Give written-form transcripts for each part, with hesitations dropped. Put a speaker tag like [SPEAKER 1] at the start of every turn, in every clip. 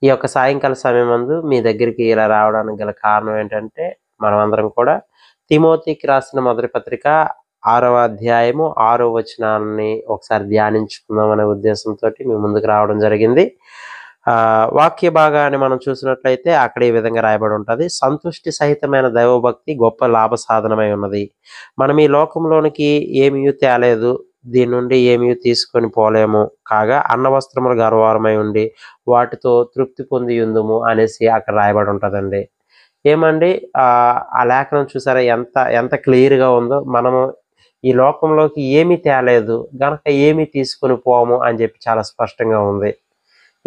[SPEAKER 1] ఈ యొక్క సాయంకాల సమయమందు మీ దగ్గరికి ఇలా రావడానికి గల కారణం ఏంటంటే, మనమందరం కూడా తిమోతికి రాసిన మొదటి పత్రిక 6వ అధ్యాయము 6వ వచనాన్ని ఒకసారి ధ్యానించుకుందాం అనే ఉద్దేశంతోటి మీ ముందుకు రావడం జరిగింది. వాక్య భాగాన్ని మనం చూసినట్లయితే అక్కడ ఈ విధంగా రాయబడి ఉంటది. సంతుష్టి సహితమైన దైవభక్తి గొప్ప లాభ సాధనమై ఉన్నది. మనం ఈ లోకంలోనికి ఏమీ తేలేదు, దీని నుండి ఏమీ తీసుకొని పోలేము. కాగా అన్నవస్త్రములు గర్వారమై ఉండి వాటితో తృప్తి పొందియుందుము అనేసి అక్కడ రాయబడి ఉంటదండి. ఏమండి ఆ లేఖనం చూసారా ఎంత ఎంత క్లియర్‌గా ఉందో. మనము ఈ లోకంలోకి ఏమీ తేలేదు గనక ఏమీ తీసుకొని పోము అని చెప్పి చాలా స్పష్టంగా ఉంది.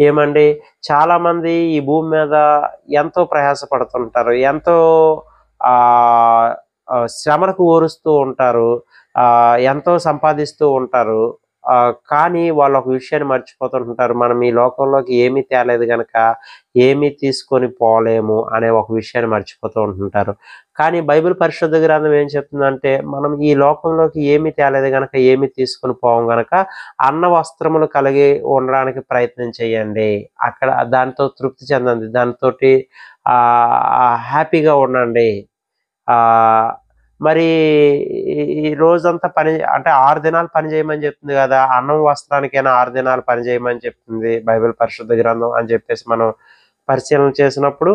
[SPEAKER 1] ఏమండి చాలామంది ఈ భూమి మీద ఎంతో ప్రయాసపడుతుంటారు. ఎంతో ఆహ్, శ్రమలకు ఓరుస్తూ ఉంటారు. ఎంతో సంపాదిస్తూ ఉంటారు. కానీ వాళ్ళు ఒక విషయాన్ని మర్చిపోతుంటారు. మనం ఈ లోకంలోకి ఏమీ తేలేదు గనక ఏమీ తీసుకొని పోలేము అనే ఒక విషయాన్ని మర్చిపోతూ ఉంటుంటారు. కానీ బైబిల్ పరిశుద్ధ గ్రంథం ఏం చెప్తుందంటే, మనం ఈ లోకంలోకి ఏమీ తేలేదు గనక ఏమీ తీసుకొని పోము గనక అన్న వస్త్రములు కలిగి ఉండడానికి ప్రయత్నం చేయండి. అక్కడ దాంతో తృప్తి చెందండి. దానితోటి హ్యాపీగా ఉండండి. ఆహ్, మరి ఈ రోజంతా పని అంటే 6 దినాలు పని చేయమని చెప్తుంది గదా! అన్నం వస్త్రానికైనా 6 దినాలు పని చేయమని చెప్తుంది బైబిల్ పరిశుద్ధ గ్రంథం అని చెప్పేసి మనం పరిశీలన చేసినప్పుడు,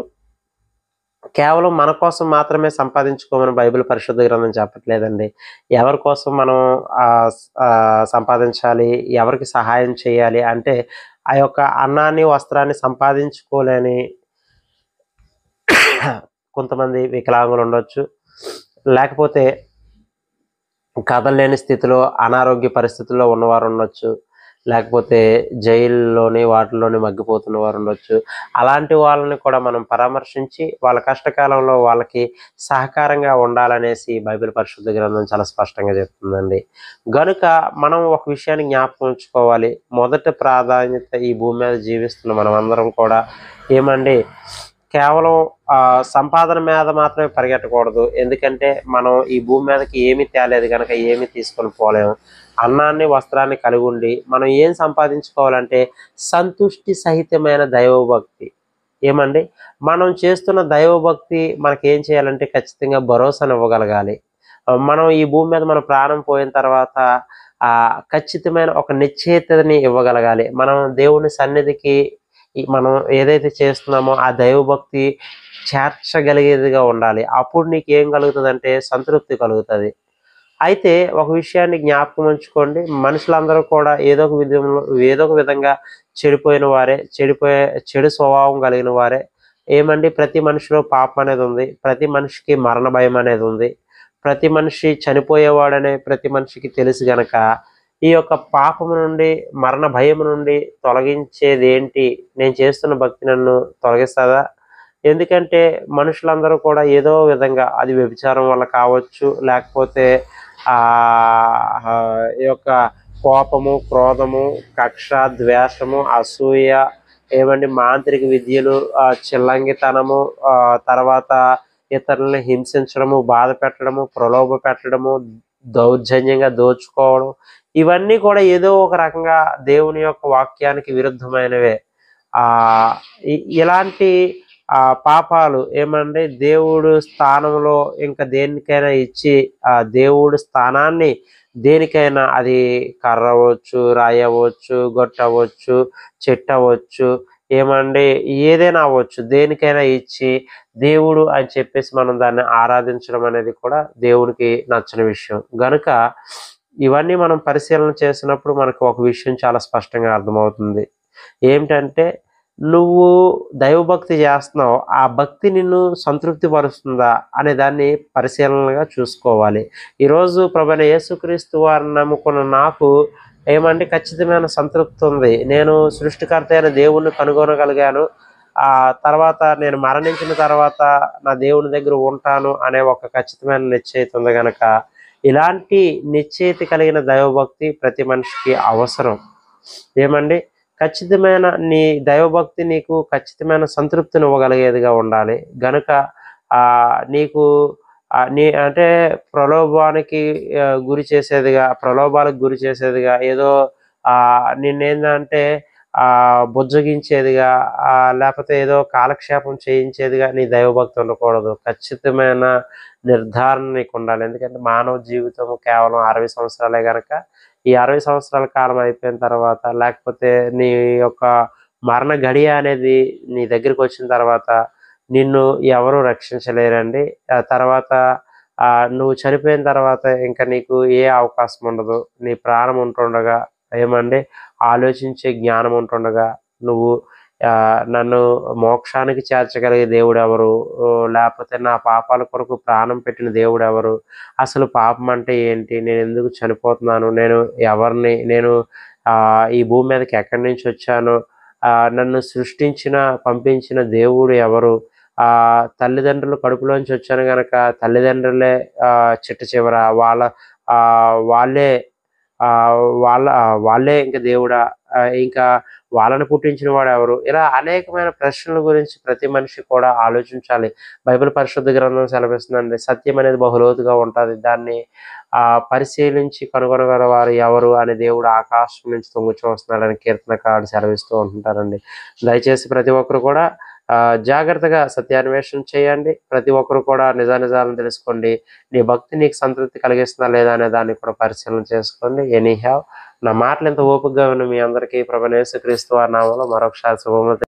[SPEAKER 1] కేవలం మన కోసం మాత్రమే సంపాదించుకోమని బైబిల్ పరిశుద్ధ గ్రంథం చెప్పట్లేదండి. ఎవరి కోసం మనం సంపాదించాలి, ఎవరికి సహాయం చేయాలి అంటే, ఆ యొక్క అన్నాన్ని, వస్త్రాన్ని సంపాదించుకోలేని కొంతమంది వికలాంగులు ఉండొచ్చు. లేకపోతే కదలలేని స్థితిలో అనారోగ్య పరిస్థితుల్లో ఉన్నవారు ఉండొచ్చు. లేకపోతే జైల్లోని వాటిల్లోని మగ్గిపోతున్న వారు ఉండొచ్చు. అలాంటి వాళ్ళని కూడా మనం పరామర్శించి వాళ్ళ కష్టకాలంలో వాళ్ళకి సహకారంగా ఉండాలనేసి బైబిల్ పరిశుద్ధ గ్రంథం చాలా స్పష్టంగా చెప్తుందండి. గనుక మనం ఒక విషయాన్ని జ్ఞాపకం ఉంచుకోవాలి. మొదటి ప్రాధాన్యత ఈ భూమి మీద జీవిస్తున్న మనమందరం కూడా ఏమండి కేవలం సంపాదన మీద మాత్రమే పరిగెట్టకూడదు. ఎందుకంటే మనం ఈ భూమి మీదకి ఏమీ తేలేదు గనక ఏమీ తీసుకొని పోలేము. అన్నాన్ని, వస్త్రాన్ని కలిగుండి మనం ఏం సంపాదించుకోవాలంటే సంతుష్టి సహితమైన దైవభక్తి. ఏమండి మనం చేస్తున్న దైవభక్తి మనకేం చేయాలంటే ఖచ్చితంగా భరోసానివ్వగలగాలి. మనం ఈ భూమి మీద మన ప్రాణం పోయిన తర్వాత ఖచ్చితమైన ఒక నిశ్చయితని ఇవ్వగలగాలి. మనం దేవుని సన్నిధికి మనం ఏదైతే చేస్తున్నామో ఆ దైవభక్తి చేర్చగలిగేదిగా ఉండాలి. అప్పుడు నీకేం కలుగుతదంటే సంతృప్తి కలుగుతది. అయితే ఒక విషయాన్ని జ్ఞాపకం ఉంచుకోండి. మనుషులందరూ కూడా ఏదో ఒక విధంగా చెడిపోయిన వారే, చెడు స్వభావం కలిగిన వారే. ఏమండి ప్రతి మనిషిలో పాపం అనేది ఉంది. ప్రతి మనిషికి మరణ భయం అనేది ఉంది. ప్రతి మనిషి చనిపోయేవాడనే ప్రతి మనిషికి తెలుసు గనక ఈ యొక్క పాపము నుండి, మరణ భయము నుండి తొలగించేది ఏంటి? నేను చేస్తున్న భక్తి నన్ను తొలగిస్తదా? ఎందుకంటే మనుషులందరూ కూడా ఏదో విధంగా అది వ్యభిచారం వల్ల కావచ్చు, లేకపోతే ఈ యొక్క కోపము, క్రోధము, కక్ష, ద్వేషము, అసూయ, ఏమండి మాంత్రిక విద్యలు, చిల్లంగితనము, తర్వాత ఇతరులని హింసించడము, బాధ పెట్టడము, ప్రలోభ పెట్టడము, దౌర్జన్యంగా దోచుకోవడం, ఇవన్నీ కూడా ఏదో ఒక రకంగా దేవుని యొక్క వాక్యానికి విరుద్ధమైనవే. ఇలాంటి పాపాలు ఏమంటే దేవుడు స్థానంలో ఇంకా దేనికైనా ఇచ్చి దేవుడు స్థానాన్ని దేనికైనా, అది కర్ర అవ్వచ్చు, రాయి అవ్వచ్చు, గొట్టు అవ్వచ్చు, చెట్టు అవ్వచ్చు, ఏమండి ఏదైనా అవ్వచ్చు, దేనికైనా ఇచ్చి దేవుడు అని చెప్పేసి మనం దాన్ని ఆరాధించడం అనేది కూడా దేవునికి నచ్చని విషయం. గనుక ఇవన్నీ మనం పరిశీలన చేసినప్పుడు మనకు ఒక విషయం చాలా స్పష్టంగా అర్థమవుతుంది. ఏమిటంటే నువ్వు దైవభక్తి చేస్తున్నావు, ఆ భక్తి నిన్ను సంతృప్తి పరుస్తుందా అనే దాన్ని పరిశీలనగా చూసుకోవాలి. ఈరోజు ప్రభువైన యేసుక్రీస్తు వారిని నమ్ముకున్న నాకు ఏమంటే ఖచ్చితమైన సంతృప్తి ఉంది. నేను సృష్టికర్త అయిన దేవుణ్ణి కనుగొనగలిగాను. తర్వాత నేను మరణించిన తర్వాత నా దేవుని దగ్గర ఉంటాను అనే ఒక ఖచ్చితమైన నిశ్చయిత ఉంది గనక ఇలాంటి నిశ్చయిత కలిగిన దైవభక్తి ప్రతి మనిషికి అవసరం. ఏమండి ఖచ్చితమైన నీ దైవభక్తి నీకు ఖచ్చితమైన సంతృప్తిని ఇవ్వగలిగేదిగా ఉండాలి. గనుక నీకు అంటే ప్రలోభానికి ప్రలోభాలకు గురి చేసేదిగా ఏదో నిన్నేందంటే బుజ్జగించేదిగా, లేకపోతే ఏదో కాలక్షేపం చేయించేదిగా నీ దైవభక్తి ఉండకూడదు. ఖచ్చితమైన నిర్ధారణ నీకుండాలి. ఎందుకంటే మానవ జీవితం కేవలం 60 సంవత్సరాలే గనక, ఈ 60 సంవత్సరాల కాలం అయిపోయిన తర్వాత, లేకపోతే నీ యొక్క మరణ గడియ అనేది నీ దగ్గరికొచ్చిన తర్వాత నిన్ను ఎవరు రక్షించలేరండి. తర్వాత నువ్వు చనిపోయిన తర్వాత ఇంక నీకు ఏ అవకాశం ఉండదు. నీ ప్రాణం ఉంటుండగా ఏమండి ఆలోచించే జ్ఞానం ఉంటుండగా నువ్వు నన్ను మోక్షానికి చేర్చగలిగే దేవుడెవరు? లేపోతే నా పాపాల కొరకు ప్రాణం పెట్టిన దేవుడెవరు? అసలు పాపం అంటే ఏంటి? నేనెందుకు చనిపోతున్నాను? నేను ఎవరిని? నేను ఈ భూమి మీదకి ఎక్కడి నుంచొచ్చాను? నన్ను సృష్టించిన, పంపించిన దేవుడు ఎవరు? తల్లిదండ్రుల కడుపులోంచి వచ్చాను గనక తల్లిదండ్రులే చిట్ట చివర వాళ్ళే వాళ్ళే ఇంక దేవుడా? ఇంకా వాళ్ళని పుట్టించిన వాడెవరు? ఇలా అనేకమైన ప్రశ్నల గురించి ప్రతి మనిషి కూడా ఆలోచించాలి. బైబిల్ పరిశుద్ధ గ్రంథం సెలవిస్తుందండి. సత్యం అనేది బహులోతుగా ఉంటది. దాన్ని పరిశీలించి కనుగొనగల వారు ఎవరు అని దేవుడు ఆకాశం నుంచి తొంగి చూస్తున్నాడని కీర్తనకారుడు సెలవిస్తూ ఉంటుంటారండి. దయచేసి ప్రతి ఒక్కరు కూడా జాగ్రత్తగా సత్యాన్వేషణ చేయండి. ప్రతి ఒక్కరు కూడా నిజానిజాలను తెలుసుకోండి. నీ భక్తి నీకు సంతృప్తి కలిగిస్తుందా లేదా అనే దాన్ని కూడా పరిశీలన చేసుకోండి. ఎనీ హ్యావ్ నా మాటలు ఇంత ఓపికగా ఉన్న మీ అందరికీ ప్రభువైన యేసుక్రీస్తు వారి నామములో మరొకసారి శుభములు